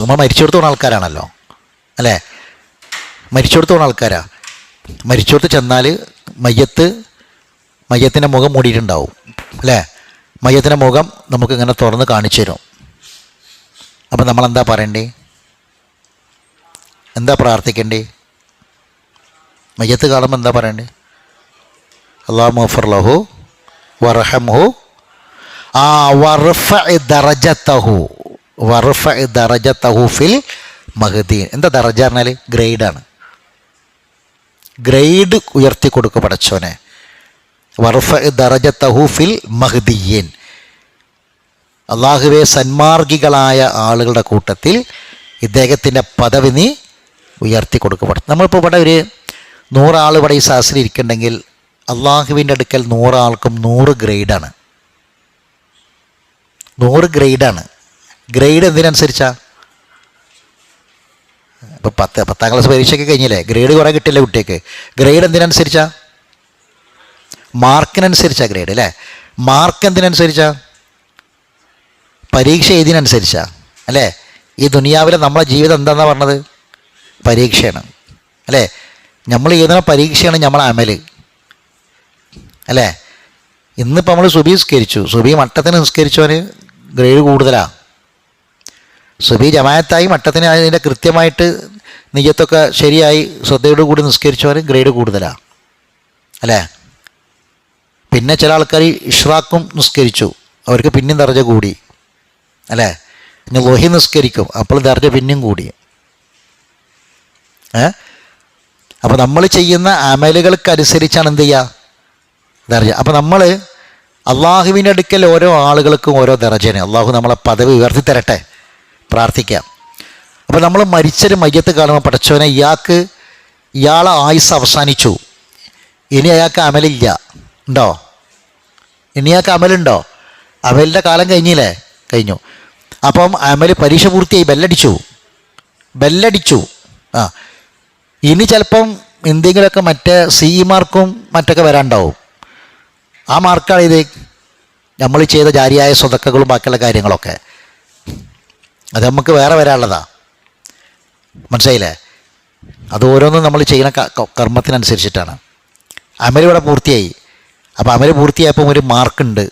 നമ്മൾ മരിച്ചെടുത്ത് പോകുന്ന ആൾക്കാരാണല്ലോ അല്ലേ? മരിച്ചെടുത്ത് പോകുന്ന ആൾക്കാരാ. മരിച്ചെടുത്ത് ചെന്നാൽ മയ്യത്തിൻ്റെ മുഖം മൂടിയിട്ടുണ്ടാവും അല്ലേ? മയ്യത്തിൻ്റെ മുഖം നമുക്കിങ്ങനെ തുറന്ന് കാണിച്ചു തരും. അപ്പം നമ്മളെന്താ പറയണ്ടേ? എന്താ പ്രാർത്ഥിക്കേണ്ടേ? മയ്യത്ത് കാണുമ്പോൾ എന്താ പറയണ്ടേ? അല്ലാഹു മഗ്ഫിർ ലഹു വർഹംഹു വർഫഇ ദറജതഹു ഫിൽ മഹ്ദിയീൻ. എന്താ ദറജ പറഞ്ഞാൽ? ഗ്രേഡാണ്. ഗ്രേഡ് ഉയർത്തി കൊടുക്കുക പടച്ചോനെ. വർഫഇ ദറജതഹു ഫിൽ മഹ്ദിയീൻ. അള്ളാഹുവെ സന്മാർഗികളായ ആളുകളുടെ കൂട്ടത്തിൽ ഇദ്ദേഹത്തിൻ്റെ പദവി നീ ഉയർത്തി കൊടുക്കപ്പെടും. നമ്മളിപ്പോൾ ഇവിടെ ഒരു 100 ആൾ ഇവിടെ ഈ സദസ്സിൽ ഇരിക്കുന്നുണ്ടെങ്കിൽ അള്ളാഹുവിൻ്റെ അടുക്കൽ 100 ആൾക്കും 100 ഗ്രേഡാണ്. 100 ഗ്രേഡാണ്. ഗ്രേഡ് എന്തിനനുസരിച്ചാണ്? ഇപ്പോൾ 10ാം ക്ലാസ് പരീക്ഷയൊക്കെ കഴിഞ്ഞില്ലേ? ഗ്രേഡ് കുറേ കിട്ടില്ല കുട്ടിക്ക്. ഗ്രേഡ് എന്തിനനുസരിച്ചാണ്? മാർക്കിനനുസരിച്ചാണ് ഗ്രേഡ് അല്ലേ? മാർക്ക് എന്തിനനുസരിച്ചാണ്? പരീക്ഷ എഴുതിനനുസരിച്ചാണ് അല്ലേ? ഈ ദുനിയാവിലെ നമ്മളെ ജീവിതം എന്താണെന്നാണ് പറഞ്ഞത്? പരീക്ഷയാണ് അല്ലേ? നമ്മൾ എഴുതുന്ന പരീക്ഷയാണ് നമ്മളെ അമൽ അല്ലേ? ഇന്നിപ്പോൾ നമ്മൾ സുബഹി നിസ്കരിച്ചു. സുബഹി മട്ടത്തിന് നിസ്കരിച്ചവന് ഗ്രേഡ് കൂടുതലാണ്. സുബഹി ജമാഅത്തായി മട്ടത്തിന് അതിൻ്റെ കൃത്യമായിട്ട് നിയ്യത്തൊക്കെ ശരിയായി ശ്രദ്ധയോട് കൂടി നിസ്കരിച്ചവന് ഗ്രേഡ് കൂടുതലാണ് അല്ലേ? പിന്നെ ചില ആൾക്കാർ ഇഷ്റാഖും നിസ്കരിച്ചു, അവർക്ക് പിന്നെയും ദർജ കൂടി അല്ലേ? പിന്നെ ളുഹി നിസ്കരിക്കും, അപ്പോൾ ദർജ പിന്നെയും കൂടി. അപ്പോൾ നമ്മൾ ചെയ്യുന്ന അമലുകൾക്കനുസരിച്ചാണ് എന്ത് ചെയ്യുക? ദർജ. അപ്പോൾ നമ്മൾ അള്ളാഹുവിൻ്റെ അടുക്കൽ ഓരോ ആളുകൾക്കും ഓരോ ദർജയാണ്. അള്ളാഹു നമ്മളെ പദവി ഉയർത്തി തരട്ടെ, പ്രാർത്ഥിക്കാം. അപ്പോൾ നമ്മൾ മരിച്ചൊരു മയ്യത്ത് കാണുമ്പോൾ പടച്ചോനെ ഇയാളെ ആയുസ് അവസാനിച്ചു, ഇനി അയാൾക്ക് അമലില്ല. ഉണ്ടോ? ഇനി അയാൾക്ക് അമലുണ്ടോ? അമലിൻ്റെ കാലം കഴിഞ്ഞില്ലേ? കഴിഞ്ഞു. അപ്പം അമൽ പരീക്ഷ പൂർത്തിയായി, ബെല്ലടിച്ചു. ഇനി ചിലപ്പം എന്തെങ്കിലുമൊക്കെ മറ്റേ CE മാർക്കും മറ്റൊക്കെ വരാണ്ടാവും. ആ മാർക്കാണ് ഇത് നമ്മൾ ചെയ്ത ജാരിയായ സ്വതക്കകളും ബാക്കിയുള്ള കാര്യങ്ങളൊക്കെ. അത് നമുക്ക് വേറെ വരാനുള്ളതാ. മനസ്സിലായില്ലേ? അത് ഓരോന്നും നമ്മൾ ചെയ്യുന്ന കർമ്മത്തിനനുസരിച്ചിട്ടാണ്. അമൽ ഇവിടെ പൂർത്തിയായി. അപ്പോൾ അമൽ പൂർത്തിയായപ്പോൾ ഒരു മാർക്കുണ്ട്.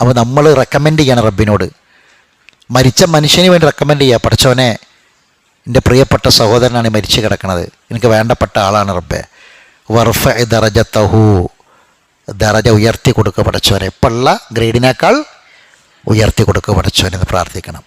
അപ്പോൾ നമ്മൾ റെക്കമെൻഡ് ചെയ്യണം റബ്ബിനോട്. മരിച്ച മനുഷ്യന് വേണ്ടി റെക്കമെൻഡ് ചെയ്യുക. പഠിച്ചവനെ, എൻ്റെ പ്രിയപ്പെട്ട സഹോദരനാണ് മരിച്ചു കിടക്കുന്നത്, എനിക്ക് വേണ്ടപ്പെട്ട ആളാണ് റബ്ബെ. വർഫഇ ദറജതഹു, ദറജ ഉയർത്തി കൊടുക്കുക പഠിച്ചവനെ. ഇപ്പോഴുള്ള ഗ്രേഡിനേക്കാൾ ഉയർത്തി കൊടുക്കുക പഠിച്ചവനെന്ന് പ്രാർത്ഥിക്കണം.